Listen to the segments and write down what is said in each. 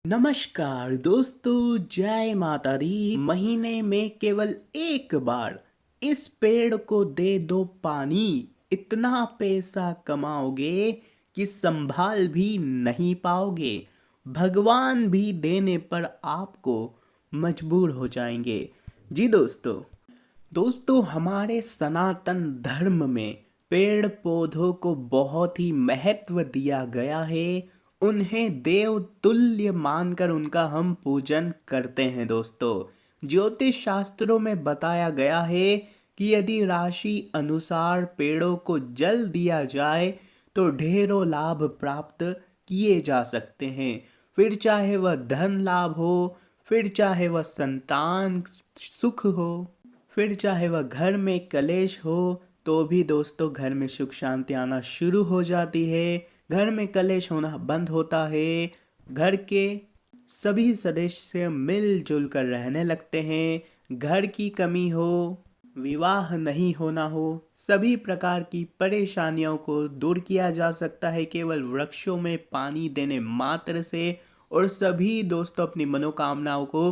नमस्कार दोस्तों, जय माता दी। महीने में केवल एक बार इस पेड़ को दे दो पानी, इतना पैसा कमाओगे कि संभाल भी नहीं पाओगे। भगवान भी देने पर आपको मजबूर हो जाएंगे। जी दोस्तों हमारे सनातन धर्म में पेड़ पौधों को बहुत ही महत्व दिया गया है। उन्हें देव तुल्य मानकर उनका हम पूजन करते हैं। दोस्तों, ज्योतिष शास्त्रों में बताया गया है कि यदि राशि अनुसार पेड़ों को जल दिया जाए तो ढेरों लाभ प्राप्त किए जा सकते हैं। फिर चाहे वह धन लाभ हो, फिर चाहे वह संतान सुख हो, फिर चाहे वह घर में कलेश हो, तो भी दोस्तों घर में सुख शांति आना शुरू हो जाती है। घर में कलेश होना बंद होता है। घर के सभी सदस्य मिलजुल कर रहने लगते हैं। घर की कमी हो, विवाह नहीं होना हो, सभी प्रकार की परेशानियों को दूर किया जा सकता है केवल वृक्षों में पानी देने मात्र से। और सभी दोस्तों अपनी मनोकामनाओं को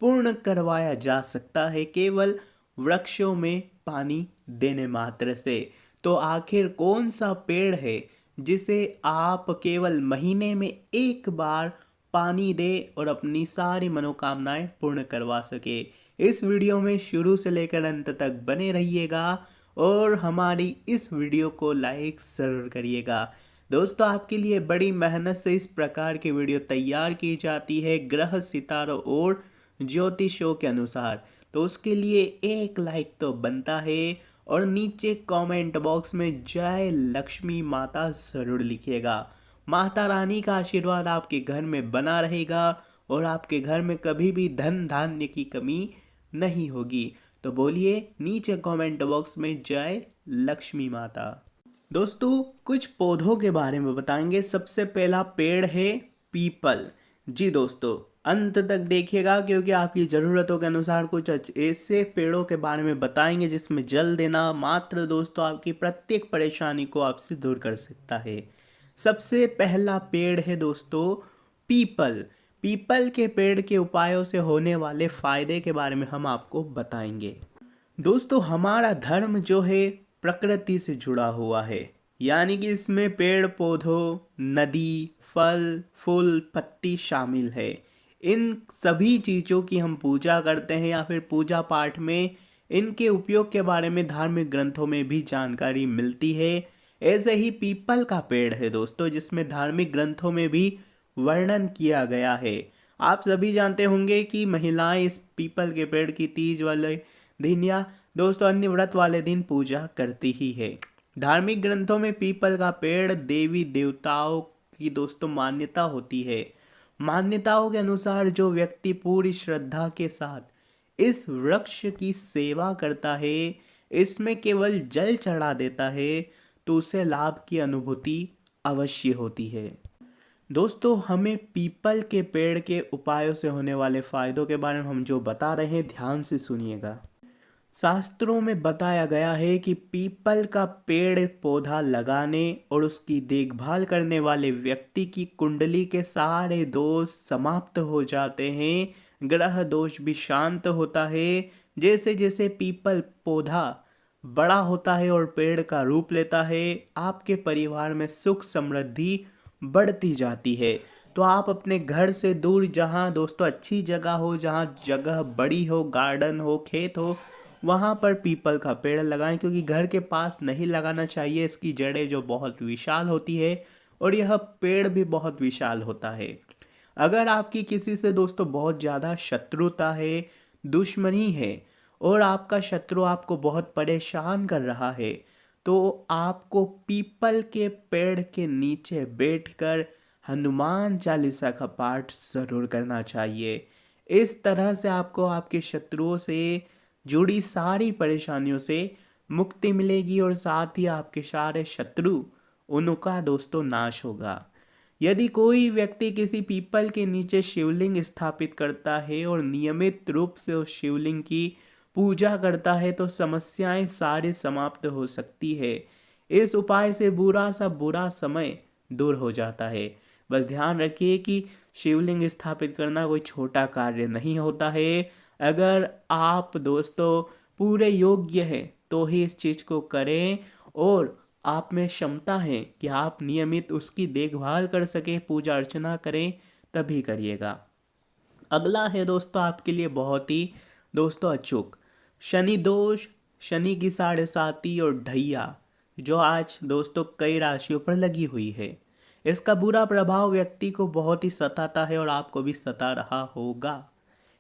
पूर्ण करवाया जा सकता है केवल वृक्षों में पानी देने मात्र से। तो आखिर कौन सा पेड़ है जिसे आप केवल महीने में एक बार पानी दे और अपनी सारी मनोकामनाएं पूर्ण करवा सके? इस वीडियो में शुरू से लेकर अंत तक बने रहिएगा और हमारी इस वीडियो को लाइक जरूर करिएगा। दोस्तों, आपके लिए बड़ी मेहनत से इस प्रकार की वीडियो तैयार की जाती है ग्रह सितारों और ज्योतिषों के अनुसार। तो उसके लिए एक लाइक तो बनता है और नीचे कमेंट बॉक्स में जय लक्ष्मी माता जरूर लिखिएगा। माता रानी का आशीर्वाद आपके घर में बना रहेगा और आपके घर में कभी भी धन धान्य की कमी नहीं होगी। तो बोलिए नीचे कमेंट बॉक्स में जय लक्ष्मी माता। दोस्तों, कुछ पौधों के बारे में बताएंगे। सबसे पहला पेड़ है पीपल। जी दोस्तों, अंत तक देखिएगा क्योंकि आपकी ज़रूरतों के अनुसार कुछ ऐसे पेड़ों के बारे में बताएंगे जिसमें जल देना मात्र दोस्तों आपकी प्रत्येक परेशानी को आपसे दूर कर सकता है। सबसे पहला पेड़ है दोस्तों पीपल। पीपल के पेड़ के उपायों से होने वाले फायदे के बारे में हम आपको बताएंगे। दोस्तों, हमारा धर्म जो है प्रकृति से जुड़ा हुआ है, यानी कि इसमें पेड़ पौधों, नदी, फल फूल पत्ती शामिल है। इन सभी चीज़ों की हम पूजा करते हैं या फिर पूजा पाठ में इनके उपयोग के बारे में धार्मिक ग्रंथों में भी जानकारी मिलती है। ऐसे ही पीपल का पेड़ है दोस्तों जिसमें धार्मिक ग्रंथों में भी वर्णन किया गया है। आप सभी जानते होंगे कि महिलाएं इस पीपल के पेड़ की तीज वाले दिन या दोस्तों अन्य व्रत वाले दिन पूजा करती ही है। धार्मिक ग्रंथों में पीपल का पेड़ देवी देवताओं की दोस्तों मान्यता होती है। मान्यताओं के अनुसार जो व्यक्ति पूरी श्रद्धा के साथ इस वृक्ष की सेवा करता है, इसमें केवल जल चढ़ा देता है, तो उसे लाभ की अनुभूति अवश्य होती है। दोस्तों, हमें पीपल के पेड़ के उपायों से होने वाले फायदों के बारे में हम जो बता रहे हैं ध्यान से सुनिएगा। शास्त्रों में बताया गया है कि पीपल का पेड़ पौधा लगाने और उसकी देखभाल करने वाले व्यक्ति की कुंडली के सारे दोष समाप्त हो जाते हैं। ग्रह दोष भी शांत होता है। जैसे जैसे पीपल पौधा बड़ा होता है और पेड़ का रूप लेता है, आपके परिवार में सुख समृद्धि बढ़ती जाती है। तो आप अपने घर से दूर जहाँ दोस्तों अच्छी जगह हो, जहाँ जगह बड़ी हो, गार्डन हो, खेत हो, वहाँ पर पीपल का पेड़ लगाएं क्योंकि घर के पास नहीं लगाना चाहिए। इसकी जड़ें जो बहुत विशाल होती है और यह पेड़ भी बहुत विशाल होता है। अगर आपकी किसी से दोस्तों बहुत ज़्यादा शत्रुता है, दुश्मनी है और आपका शत्रु आपको बहुत परेशान कर रहा है, तो आपको पीपल के पेड़ के नीचे बैठकर हनुमान चालीसा का पाठ ज़रूर करना चाहिए। इस तरह से आपको आपके शत्रुओं से जुड़ी सारी परेशानियों से मुक्ति मिलेगी और साथ ही आपके सारे शत्रु उनका दोस्तों नाश होगा। यदि कोई व्यक्ति किसी पीपल के नीचे शिवलिंग स्थापित करता है और नियमित रूप से उस शिवलिंग की पूजा करता है तो समस्याएं सारी समाप्त हो सकती है। इस उपाय से बुरा सा बुरा समय दूर हो जाता है। बस ध्यान रखिए कि शिवलिंग स्थापित करना कोई छोटा कार्य नहीं होता है। अगर आप दोस्तों पूरे योग्य हैं तो ही इस चीज़ को करें, और आप में क्षमता है कि आप नियमित उसकी देखभाल कर सकें, पूजा अर्चना करें, तभी करिएगा। अगला है दोस्तों आपके लिए बहुत ही दोस्तों अचूक शनि दोष, शनि की साढ़े साती और ढैया, जो आज दोस्तों कई राशियों पर लगी हुई है। इसका बुरा प्रभाव व्यक्ति को बहुत ही सताता है और आपको भी सता रहा होगा।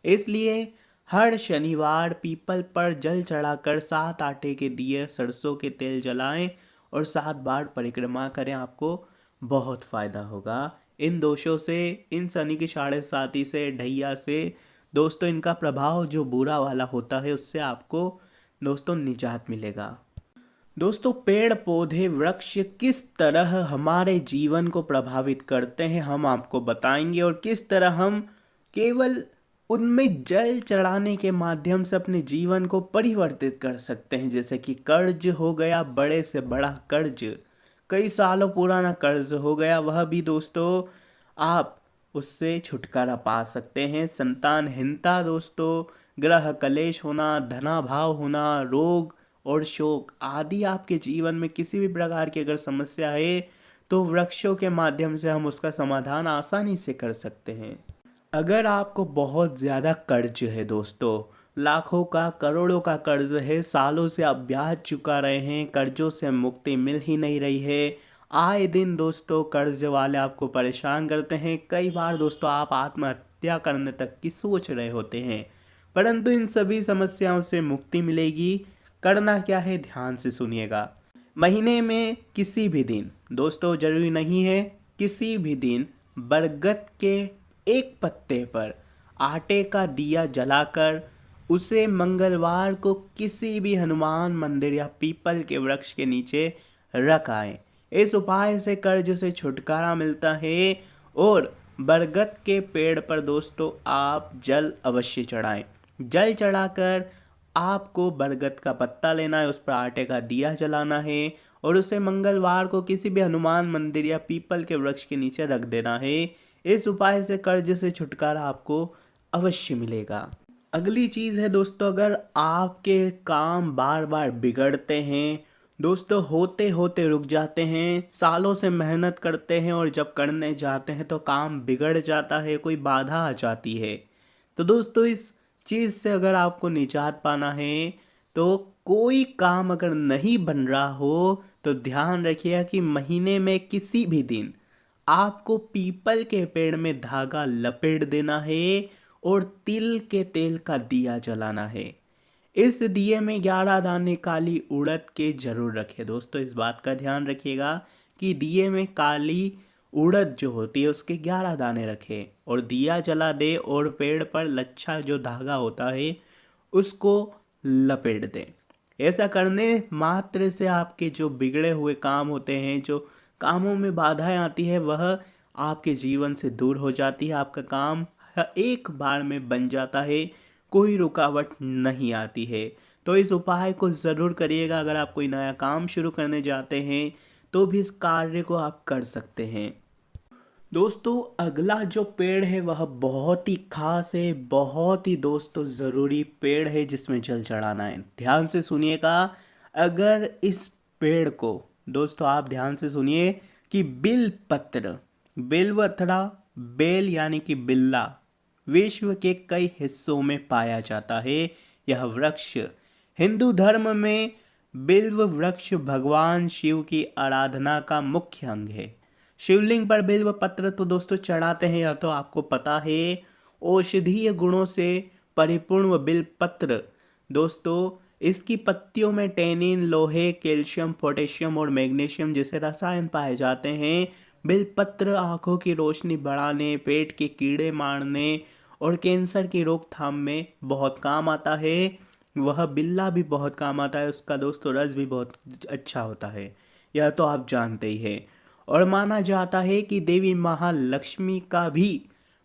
इसलिए हर शनिवार पीपल पर जल चढ़ाकर 7 आटे के दिए सरसों के तेल जलाएं और 7 बार परिक्रमा करें, आपको बहुत फायदा होगा। इन दोषों से, इन शनि की साढ़े साती से, ढैया से दोस्तों, इनका प्रभाव जो बुरा वाला होता है उससे आपको दोस्तों निजात मिलेगा। दोस्तों पेड़ पौधे वृक्ष किस तरह हमारे जीवन को प्रभावित करते हैं हम आपको बताएंगे, और किस तरह हम केवल उनमें जल चढ़ाने के माध्यम से अपने जीवन को परिवर्तित कर सकते हैं। जैसे कि कर्ज हो गया, बड़े से बड़ा कर्ज, कई सालों पुराना कर्ज हो गया, वह भी दोस्तों आप उससे छुटकारा पा सकते हैं। संतानहीनता दोस्तों, ग्रह कलेश होना, धनाभाव होना, रोग और शोक आदि आपके जीवन में किसी भी प्रकार की अगर समस्या है तो वृक्षों के माध्यम से हम उसका समाधान आसानी से कर सकते हैं। अगर आपको बहुत ज़्यादा कर्ज है दोस्तों, लाखों का, करोड़ों का कर्ज है, सालों से आप ब्याज चुका रहे हैं, कर्जों से मुक्ति मिल ही नहीं रही है, आए दिन दोस्तों कर्ज वाले आपको परेशान करते हैं, कई बार दोस्तों आप आत्महत्या करने तक की सोच रहे होते हैं, परंतु इन सभी समस्याओं से मुक्ति मिलेगी। करना क्या है, ध्यान से सुनिएगा। महीने में किसी भी दिन दोस्तों, जरूरी नहीं है, किसी भी दिन बरगद के एक पत्ते पर आटे का दिया जलाकर उसे मंगलवार को किसी भी हनुमान मंदिर या पीपल के वृक्ष के नीचे रख आए। इस उपाय से कर्ज से छुटकारा मिलता है। और बरगद के पेड़ पर दोस्तों आप जल अवश्य चढ़ाएं। जल चढ़ाकर आपको बरगद का पत्ता लेना है, उस पर आटे का दिया जलाना है और उसे मंगलवार को किसी भी हनुमान मंदिर या पीपल के वृक्ष के नीचे रख देना है। इस उपाय से कर्ज से छुटकारा आपको अवश्य मिलेगा। अगली चीज़ है दोस्तों, अगर आपके काम बार बार बिगड़ते हैं दोस्तों, होते होते रुक जाते हैं, सालों से मेहनत करते हैं और जब करने जाते हैं तो काम बिगड़ जाता है, कोई बाधा आ जाती है, तो दोस्तों इस चीज़ से अगर आपको निजात पाना है तो कोई काम अगर नहीं बन रहा हो तो ध्यान रखिएगा कि महीने में किसी भी दिन आपको पीपल के पेड़ में धागा लपेट देना है और तिल के तेल का दिया जलाना है। इस दिए में 11 दाने काली उड़द के जरूर रखें दोस्तों, इस बात का ध्यान रखिएगा कि दिए में काली उड़द जो होती है उसके 11 दाने रखें और दिया जला दे और पेड़ पर लच्छा जो धागा होता है उसको लपेट दें। ऐसा करने मात्र से आपके जो बिगड़े हुए काम होते हैं, जो कामों में बाधाएं आती है, वह आपके जीवन से दूर हो जाती है, आपका काम एक बार में बन जाता है, कोई रुकावट नहीं आती है। तो इस उपाय को ज़रूर करिएगा। अगर आप कोई नया काम शुरू करने जाते हैं तो भी इस कार्य को आप कर सकते हैं। दोस्तों अगला जो पेड़ है वह बहुत ही खास है, बहुत ही दोस्तों ज़रूरी पेड़ है जिसमें जल चढ़ाना है। ध्यान से सुनिएगा। अगर इस पेड़ को दोस्तों आप ध्यान से सुनिए कि बिल पत्र, बिल्वथड़ा, बेल यानी कि बिल्ला विश्व के कई हिस्सों में पाया जाता है। यह वृक्ष हिंदू धर्म में बिल्व वृक्ष भगवान शिव की आराधना का मुख्य अंग है। शिवलिंग पर बिल्व पत्र तो दोस्तों चढ़ाते हैं, यह तो आपको पता है। औषधीय गुणों से परिपूर्ण बिल्व पत्र दोस्तों, इसकी पत्तियों में टैनिन, लोहे, कैल्शियम, पोटेशियम और मैग्नीशियम जैसे रसायन पाए जाते हैं। बिल्वपत्र आँखों की रोशनी बढ़ाने, पेट के कीड़े मारने और कैंसर की रोकथाम में बहुत काम आता है। वह बिल्ला भी बहुत काम आता है, उसका दोस्तों रस भी बहुत अच्छा होता है, यह तो आप जानते ही हैं। और माना जाता है कि देवी महालक्ष्मी का भी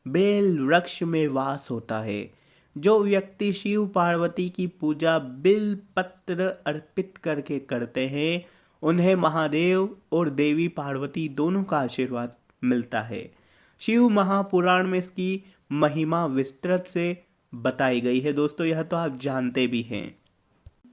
बेल वृक्ष में वास होता है। जो व्यक्ति शिव पार्वती की पूजा बिल पत्र अर्पित करके करते हैं उन्हें महादेव और देवी पार्वती दोनों का आशीर्वाद मिलता है। शिव महापुराण में इसकी महिमा विस्तृत से बताई गई है दोस्तों, यह तो आप जानते भी हैं।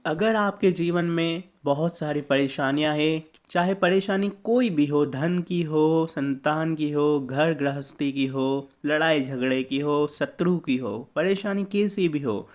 अगर आपके जीवन में बहुत सारी परेशानियां हैं, चाहे परेशानी कोई भी हो, धन की हो, संतान की हो, घर गृहस्थी की हो, लड़ाई झगड़े की हो, शत्रु की हो, परेशानी कैसी भी हो,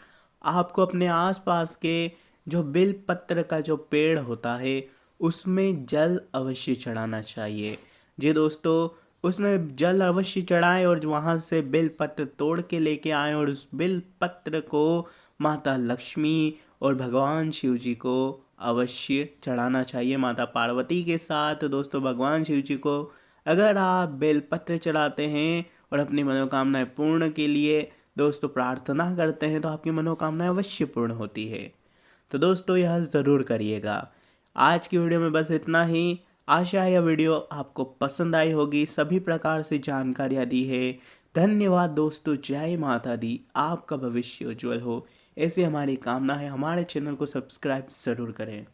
आपको अपने आसपास के जो बिल पत्र का जो पेड़ होता है उसमें जल अवश्य चढ़ाना चाहिए। जी दोस्तों, उसमें जल अवश्य चढ़ाएं और वहाँ से बिल पत्र तोड़ के लेके आएं और उस बिल पत्र को माता लक्ष्मी और भगवान शिव जी को अवश्य चढ़ाना चाहिए, माता पार्वती के साथ। दोस्तों, भगवान शिव जी को अगर आप बेलपत्र चढ़ाते हैं और अपनी मनोकामनाएं पूर्ण के लिए दोस्तों प्रार्थना करते हैं तो आपकी मनोकामनाएं अवश्य पूर्ण होती है। तो दोस्तों, यह ज़रूर करिएगा। आज की वीडियो में बस इतना ही। आशा है यह वीडियो आपको पसंद आई होगी, सभी प्रकार से जानकारियाँ दी है। धन्यवाद दोस्तों, जय माता दी, आपका भविष्य उज्जवल हो, ऐसी हमारी कामना है। हमारे चैनल को सब्सक्राइब ज़रूर करें।